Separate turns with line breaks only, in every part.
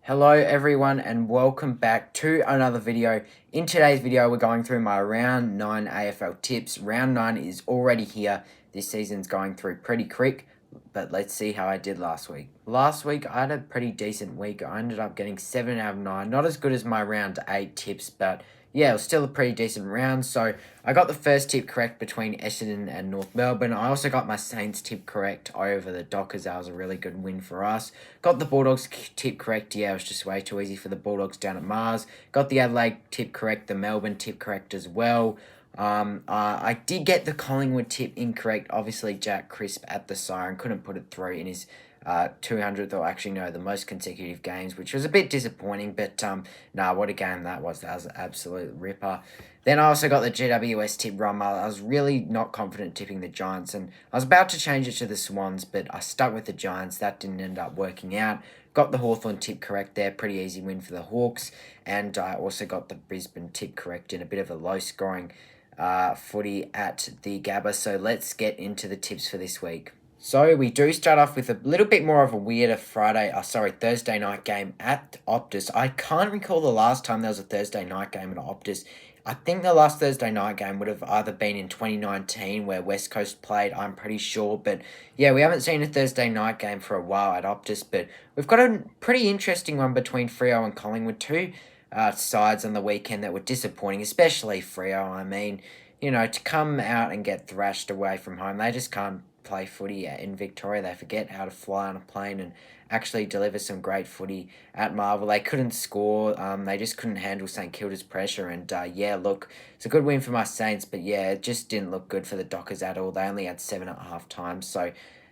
Hello everyone and welcome back to another video. In today's video we're going through my round 9 AFL tips. Round 9 is already here. This season's going through pretty quick, but let's see how I did last week. Last week I had a pretty decent week. I ended up getting 7 out of 9. Not as good as my round 8 tips, but yeah, it was still a pretty decent round. So I got the first tip correct between Essendon and North Melbourne. I also got my Saints tip correct over the Dockers. That was a really good win for us. Got the Bulldogs tip correct. Yeah, it was just way too easy for the Bulldogs down at Mars. Got the Adelaide tip correct, the Melbourne tip correct as well. I did get the Collingwood tip incorrect. Obviously, Jack Crisp at the siren couldn't put it through in his 200th, or actually no, the most consecutive games, which was a bit disappointing, but nah, what a game that was. That was an absolute ripper. Then I also got the GWS tip wrong. I was really not confident tipping the Giants, and I was about to change it to the Swans, but I stuck with the Giants. That didn't end up working out. Got the Hawthorn tip correct there. Pretty easy win for the Hawks. And I also got the Brisbane tip correct in a bit of a low-scoring footy at the Gabba. So let's get into the tips for this week. So we do start off with a little bit more of a weirder Thursday night game at Optus. I can't recall the last time there was a Thursday night game at Optus. I think the last Thursday night game would have either been in 2019 where West Coast played, I'm pretty sure. But yeah, we haven't seen a Thursday night game for a while at Optus. But we've got a pretty interesting one between Freo and Collingwood, two sides on the weekend that were disappointing, especially Freo. I mean, you know, to come out and get thrashed away from home, they just can't play footy in Victoria. They forget how to fly on a plane and actually deliver some great footy at Marvel. They couldn't score. They just couldn't handle St Kilda's pressure. And yeah, look, it's a good win for my Saints, but yeah, it just didn't look good for the Dockers at all. They only had 7 at half time, so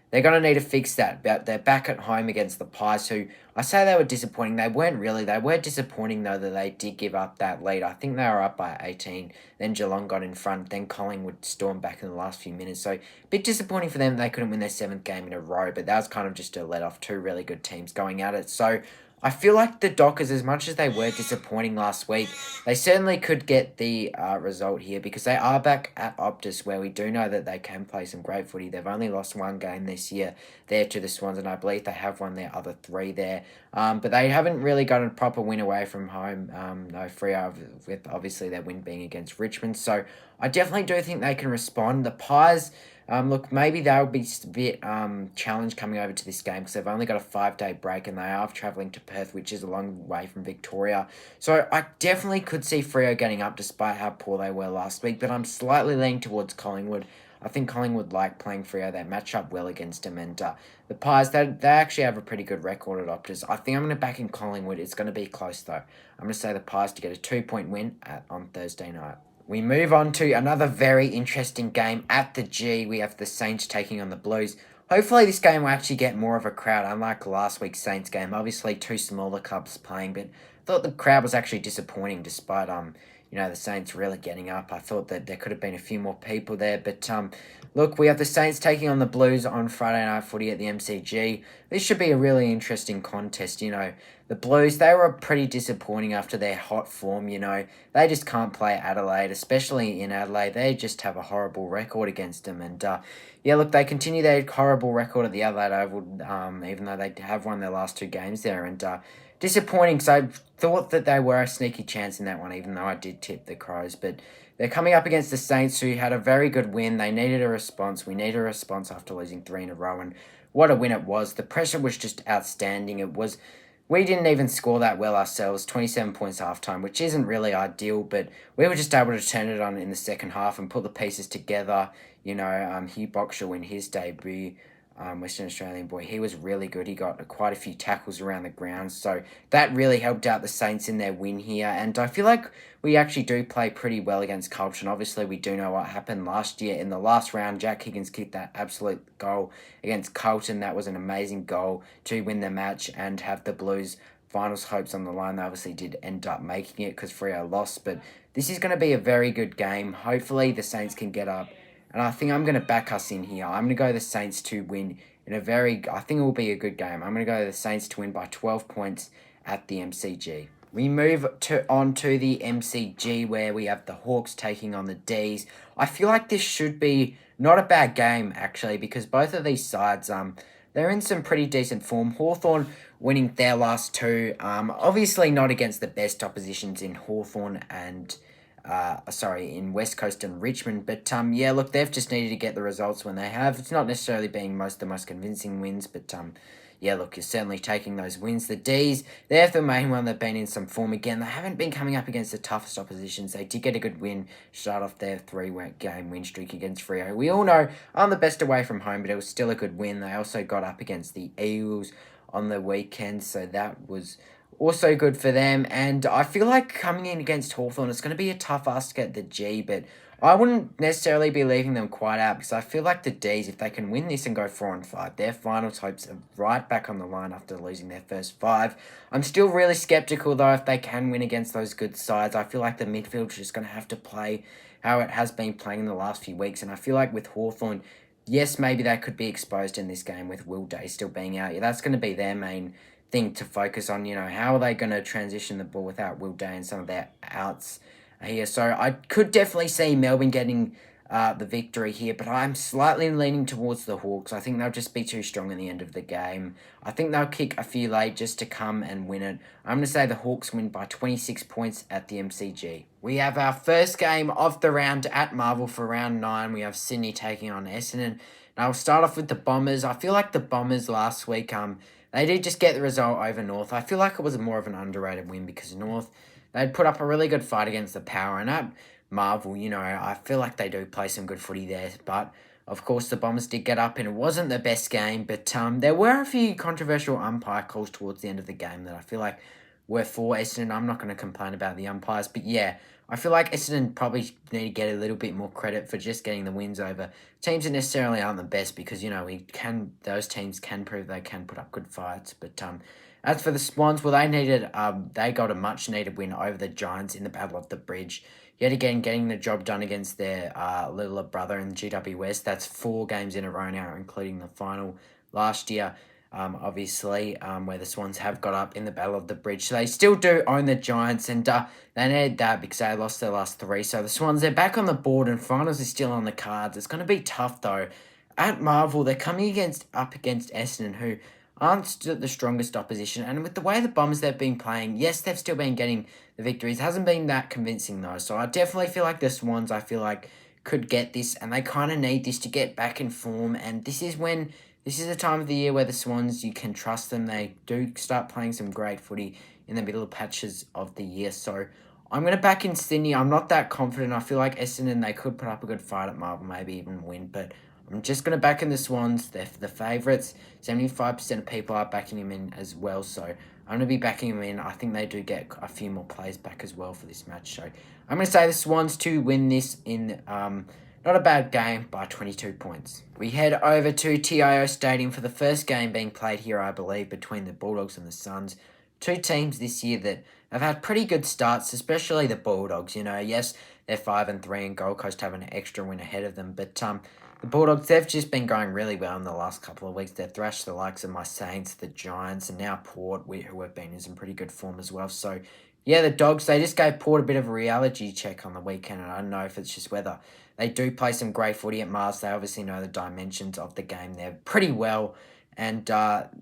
they're going to need to fix that. But they're back at home against the Pies, who I say they were disappointing. They weren't really. They were disappointing, though, that they did give up that lead. I think they were up by 18. Then Geelong got in front. Then Collingwood stormed back in the last few minutes. So a bit disappointing for them. They couldn't win their 7th game in a row. But that was kind of just a let-off. Two really good teams going at it. So I feel like the Dockers, as much as they were disappointing last week, they certainly could get the result here because they are back at Optus, where we do know that they can play some great footy. They've only lost 1 game this year there to the Swans, and I believe they have won their other 3 there. But they haven't really got a proper win away from home. No Freo, with obviously their win being against Richmond. So I definitely do think they can respond. The Pies, look, maybe they'll be a bit challenged coming over to this game because they've only got a 5-day break and they are travelling to Perth, which is a long way from Victoria. So I definitely could see Freo getting up despite how poor they were last week, but I'm slightly leaning towards Collingwood. I think Collingwood like playing Freo. They match up well against them. And the Pies, they actually have a pretty good record at Optus. I think I'm going to back in Collingwood. It's going to be close, though. I'm going to say the Pies to get a 2-point win on Thursday night. We move on to another very interesting game at the G. We have the Saints taking on the Blues. Hopefully this game will actually get more of a crowd, unlike last week's Saints game. Obviously, 2 smaller clubs playing, but I thought the crowd was actually disappointing despite the Saints really getting up. I thought that there could have been a few more people there, but look, we have the Saints taking on the Blues on Friday Night Footy at the MCG. This should be a really interesting contest. The Blues, they were pretty disappointing after their hot form. They just can't play Adelaide, especially in Adelaide. They just have a horrible record against them, and yeah, look, they continue their horrible record at the Adelaide Oval, even though they have won their last 2 games there, and disappointing. So I thought that they were a sneaky chance in that one, even though I did tip the Crows. But they're coming up against the Saints, who had a very good win. They needed a response. We needed a response after losing 3 in a row, and what a win it was. The pressure was just outstanding. We didn't even score that well ourselves, 27 points halftime, which isn't really ideal, but we were just able to turn it on in the second half and put the pieces together. Hugh Boxall in his debut, Western Australian boy, he was really good. He got quite a few tackles around the ground, so that really helped out the Saints in their win here. And I feel like we actually do play pretty well against Carlton. Obviously, we do know what happened last year in the last round. Jack Higgins kicked that absolute goal against Carlton. That was an amazing goal to win the match and have the Blues finals hopes on the line. They obviously did end up making it because Freo lost, but this is going to be a very good game. Hopefully, the Saints can get up. And I think I'm going to back us in here. I'm going to go the Saints to win I think it will be a good game. I'm going to go the Saints to win by 12 points at the MCG. We move on to the MCG, where we have the Hawks taking on the D's. I feel like this should be not a bad game, actually, because both of these sides, they're in some pretty decent form. Hawthorn winning their last two. Obviously not against the best oppositions in Hawthorn and in West Coast and Richmond. But yeah, look, they've just needed to get the results when they have. It's not necessarily being the most convincing wins, but yeah, look, you're certainly taking those wins. The D's, they're the main one. They've been in some form again. They haven't been coming up against the toughest oppositions. They did get a good win, start off their 3-game win streak against Freo. We all know aren't the best away from home, but it was still a good win. They also got up against the Eagles on the weekend, so that was also good for them. And I feel like coming in against Hawthorn, it's going to be a tough ask to get the G, but I wouldn't necessarily be leaving them quite out because I feel like the D's, if they can win this and go 4-5, their finals hopes are right back on the line after losing their first 5. I'm still really skeptical though if they can win against those good sides. I feel like the midfield is just going to have to play how it has been playing in the last few weeks, and I feel like with Hawthorn, yes, maybe they could be exposed in this game with Will Day still being out. Yeah, that's going to be their main thing to focus on. How are they going to transition the ball without Will Day and some of their outs here? So I could definitely see Melbourne getting the victory here, but I'm slightly leaning towards the Hawks. I think they'll just be too strong in the end of the game. I think they'll kick a few late just to come and win it. I'm going to say the Hawks win by 26 points at the MCG. We have our first game of the round at Marvel for round 9. We have Sydney taking on Essendon. Now I'll start off with the Bombers. I feel like the Bombers last week, they did just get the result over North. I feel like it was more of an underrated win because North, they'd put up a really good fight against the Power. And at Marvel, I feel like they do play some good footy there. But, of course, the Bombers did get up and it wasn't the best game. But there were a few controversial umpire calls towards the end of the game that I feel like were for Essendon. I'm not going to complain about the umpires. But, yeah, I feel like Essendon probably need to get a little bit more credit for just getting the wins over teams that necessarily aren't the best because, those teams can prove they can put up good fights. But as for the Swans, well, they got a much-needed win over the Giants in the Battle of the Bridge. Yet again, getting the job done against their littler brother in the GWS. That's 4 games in a row now, including the final last year. Where the Swans have got up in the Battle of the Bridge. So they still do own the Giants, and they needed that because they lost their last 3. So the Swans, they're back on the board, and finals is still on the cards. It's going to be tough, though. At Marvel, they're coming up against Essendon, who aren't the strongest opposition. And with the way the Bombers they've been playing, yes, they've still been getting the victories. It hasn't been that convincing, though. So I definitely feel like the Swans, could get this, and they kind of need this to get back in form. And this is the time of the year where the Swans, you can trust them. They do start playing some great footy in the middle patches of the year. So I'm going to back in Sydney. I'm not that confident. I feel like Essendon, they could put up a good fight at Marvel, maybe even win. But I'm just going to back in the Swans. They're the favourites. 75% of people are backing them in as well. So I'm going to be backing them in. I think they do get a few more players back as well for this match. So I'm going to say the Swans to win this in not a bad game by 22 points. We head over to TIO Stadium for the first game being played here, I believe, between the Bulldogs and the Suns. 2 teams this year that have had pretty good starts, especially the Bulldogs. Yes, they're 5-3 and Gold Coast have an extra win ahead of them. But the Bulldogs, they've just been going really well in the last couple of weeks. They've thrashed the likes of my Saints, the Giants, and now Port, who have been in some pretty good form as well. So, yeah, the Dogs, they just gave Port a bit of a reality check on the weekend, and I don't know if it's just whether they do play some great footy at Mars. They obviously know the dimensions of the game there pretty well. And,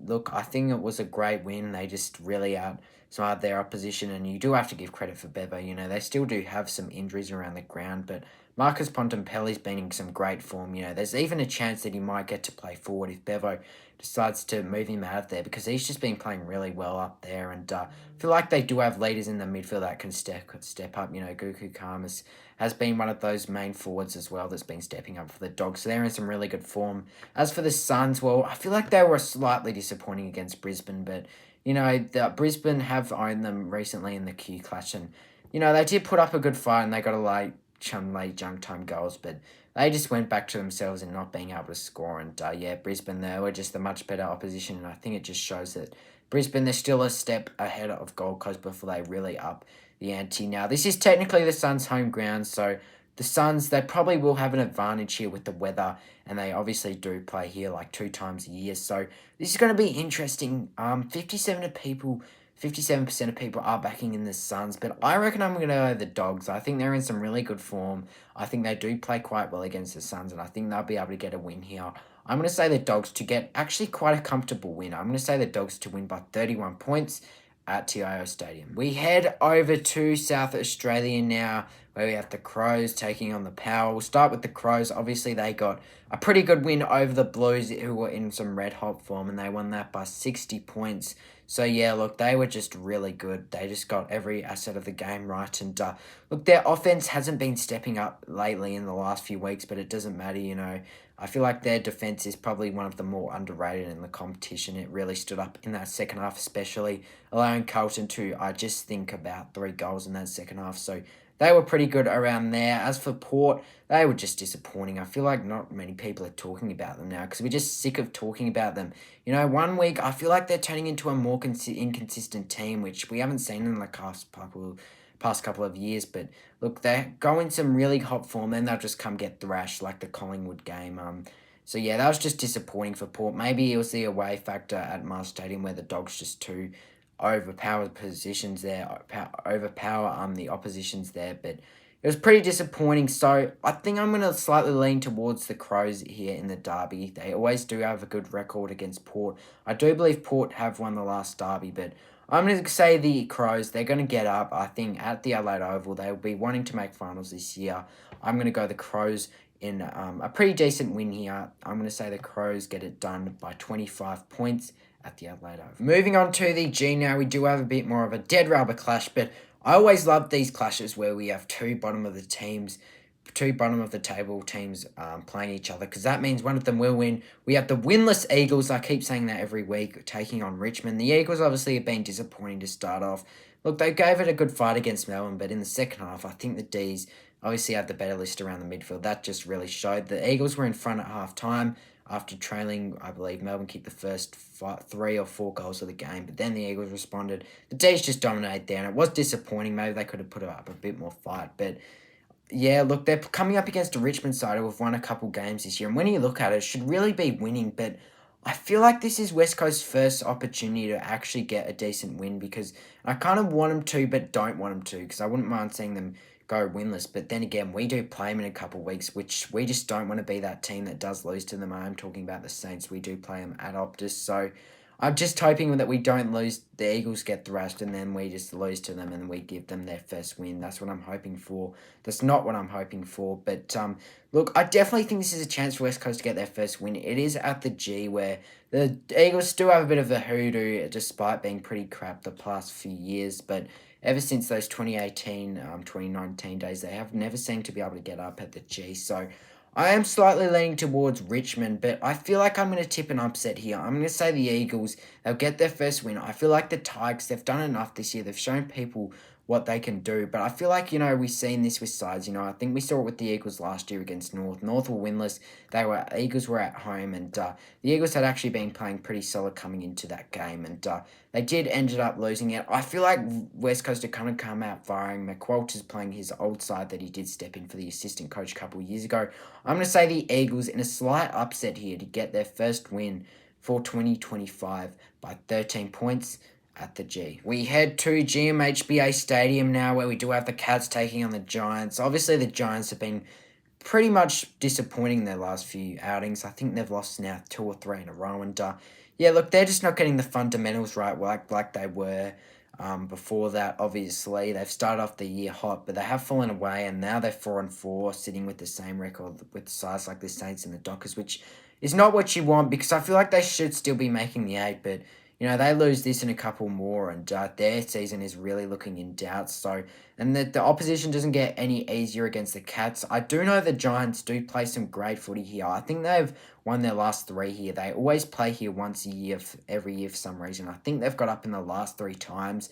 look, I think it was a great win. They just really outsmarted their opposition, and you do have to give credit for Bevo. They still do have some injuries around the ground, but Marcus Bontempelli's been in some great form. There's even a chance that he might get to play forward if Bevo decides to move him out of there because he's just been playing really well up there. And I feel like they do have leaders in the midfield that can step up. Guku Karmas has been one of those main forwards as well that's been stepping up for the Dogs. So they're in some really good form. As for the Suns, well, I feel like they were slightly disappointing against Brisbane, but, the Brisbane have owned them recently in the Q Clash, and, they did put up a good fight and they got a late junk time goals, but they just went back to themselves and not being able to score. And Brisbane, they were just a much better opposition, and I think it just shows that Brisbane, they're still a step ahead of Gold Coast before they really up the ante. Now, this is technically the Suns' home ground, so the Suns, they probably will have an advantage here with the weather, and they obviously do play here 2 times a year. So this is going to be interesting. 57% of people are backing in the Suns, but I reckon I'm going to go the Dogs. I think they're in some really good form. I think they do play quite well against the Suns, and I think they'll be able to get a win here I'm going to say the Dogs to get actually quite a comfortable win. I'm going to say the Dogs to win by 31 points at TIO Stadium. We head over to South Australia now, where we have the Crows taking on the Power. We'll start with the Crows. Obviously, they got a pretty good win over the Blues, who were in some red-hot form, and they won that by 60 points. So, yeah, look, they were just really good. They just got every asset of the game right. And, look, their offense hasn't been stepping up lately in the last few weeks, but it doesn't matter, you know. I feel like their defense is probably one of the more underrated in the competition. It really stood up in that second half, especially allowing Carlton to, I just think, about 3 goals in that second half. So they were pretty good around there. As for Port, they were just disappointing. I feel like not many people are talking about them now because we're just sick of talking about them. You know, one week I feel like they're turning into a more inconsistent team, which we haven't seen in the past couple of years. But look, they go in some really hot form, then they'll just come get thrashed like the Collingwood game. So yeah, that was just disappointing for Port. Maybe it was the away factor at Mars Stadium where the Dogs just too overpower positions there, overpower the oppositions there, but it was pretty disappointing. So I think I'm going to slightly lean towards the Crows here in the derby. They always do have a good record against Port. I do believe Port have won the last derby, but I'm going to say the Crows, they're going to get up, I think, at the Adelaide Oval. They'll be wanting to make finals this year. I'm going to go the Crows in a pretty decent win here. I'm going to say the Crows get it done by 25 points at the Adelaide Oval. Moving on to the G now, we do have a bit more of a dead rubber clash, but I always love these clashes where we have two bottom of the table teams playing each other, because that means one of them will win. We have the winless Eagles, I keep saying that every week, taking on Richmond. The Eagles obviously have been disappointing to start off. Look, they gave it a good fight against Melbourne, but in the second half, I think the D's obviously had the better list around the midfield. That just really showed. The Eagles were in front at half-time after trailing. I believe Melbourne kicked the first 3 or 4 goals of the game, but then the Eagles responded. The D's just dominated there, and it was disappointing. Maybe they could have put up a bit more fight, but yeah, look, they're coming up against a Richmond side who have won a couple games this year, and when you look at it, it should really be winning, but I feel like this is West Coast's first opportunity to actually get a decent win, because I kind of want them to, but don't want them to, because I wouldn't mind seeing them go winless. But then again, we do play them in a couple of weeks, which we just don't want to be that team that does lose to them. I'm talking about the Saints. We do play them at Optus, so I'm just hoping that we don't lose. The Eagles get thrashed and then we just lose to them and we give them their first win. That's what I'm hoping for. That's not what I'm hoping for. But look, I definitely think this is a chance for West Coast to get their first win. It is at the G, where the Eagles still have a bit of a hoodoo despite being pretty crap the past few years. But ever since those 2018, 2019 days, they have never seemed to be able to get up at the G. So I am slightly leaning towards Richmond, but I feel like I'm going to tip an upset here. I'm going to say the Eagles, they'll get their first win. I feel like the Tigers, they've done enough this year. They've shown people what they can do. But I feel like, you know, we've seen this with sides. You know, I think we saw it with the Eagles last year against North. North were winless. Eagles were at home, and the Eagles had actually been playing pretty solid coming into that game, and they did ended up losing it. I feel like West Coast are kind of come out firing. McWalter's playing his old side that he did step in for the assistant coach a couple of years ago. I'm going to say the Eagles in a slight upset here to get their first win for 2025 by 13 points at the G. We head to GMHBA Stadium now, where we do have the Cats taking on the Giants. Obviously, the Giants have been pretty much disappointing their last few outings. I think they've lost now 2 or 3 in a row. And yeah, look, they're just not getting the fundamentals right like they were before that. Obviously, they've started off the year hot, but they have fallen away, and now they're 4-4, sitting with the same record with sides like the Saints and the Dockers, which is not what you want, because I feel like they should still be making the 8, but you know, they lose this and a couple more, and their season is really looking in doubt. So, and the opposition doesn't get any easier against the Cats. I do know the Giants do play some great footy here. I think they've won their last 3 here. They always play here once a year, every year for some reason. I think they've got up in the last 3 times.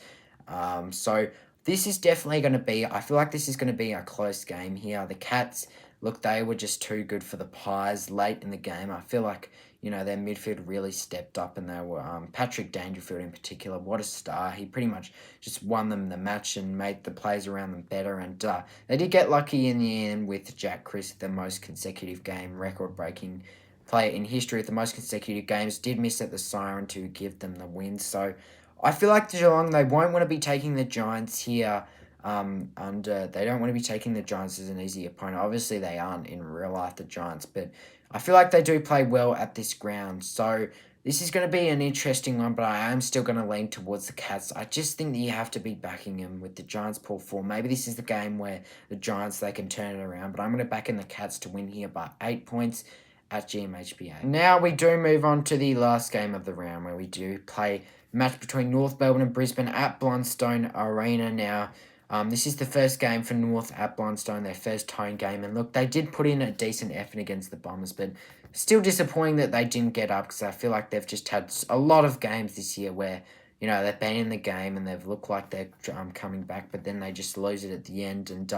So this is definitely going to be, I feel like this is going to be a close game here. The Cats, look, they were just too good for the Pies late in the game. I feel like, you know, their midfield really stepped up, and they were, Patrick Dangerfield in particular, what a star. He pretty much just won them the match and made the players around them better, and they did get lucky in the end with Jack Chris, the most consecutive game, record-breaking player in history with the most consecutive games, did miss at the siren to give them the win. So I feel like Geelong, they won't want to be taking the Giants here. and they don't want to be taking the Giants as an easy opponent. Obviously, they aren't in real life, the Giants, but I feel like they do play well at this ground. So this is going to be an interesting one, but I am still going to lean towards the Cats. I just think that you have to be backing them with the Giants pull form. Maybe this is the game where the Giants, they can turn it around, but I'm going to back in the Cats to win here by 8 points at GMHBA. Now we do move on to the last game of the round, where we do play match between North Melbourne and Brisbane at Blundstone Arena. Now, this is the first game for North at Blundstone, their first home game. And look, they did put in a decent effort against the Bombers, but still disappointing that they didn't get up, because I feel like they've just had a lot of games this year where, you know, they've been in the game and they've looked like they're coming back, but then they just lose it at the end. And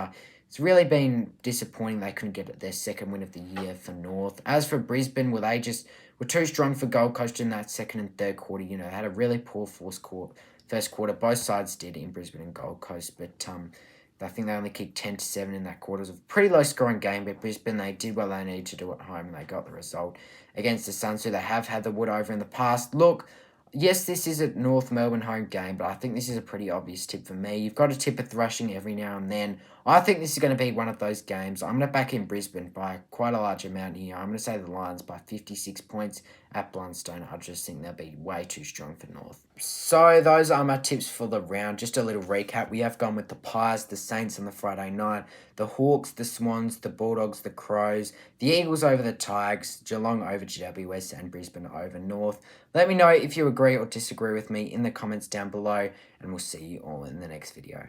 it's really been disappointing they couldn't get their second win of the year for North. As for Brisbane, well, they just were too strong for Gold Coast in that second and third quarter. You know, they had a really poor first quarter. Both sides did in Brisbane and Gold Coast, but I think they only kicked 10-7 in that quarter. It was a pretty low-scoring game, but Brisbane, they did what they needed to do at home, and they got the result against the Suns, who they have had the wood over in the past. Look, yes, this is a North Melbourne home game, but I think this is a pretty obvious tip for me. You've got to tip a thrashing every now and then. I think this is going to be one of those games. I'm going to back in Brisbane by quite a large amount here. I'm going to say the Lions by 56 points at Blundstone. I just think they'll be way too strong for North. So those are my tips for the round. Just a little recap. We have gone with the Pies, the Saints on the Friday night, the Hawks, the Swans, the Bulldogs, the Crows, the Eagles over the Tigers, Geelong over GWS, and Brisbane over North. Let me know if you agree or disagree with me in the comments down below, and we'll see you all in the next video.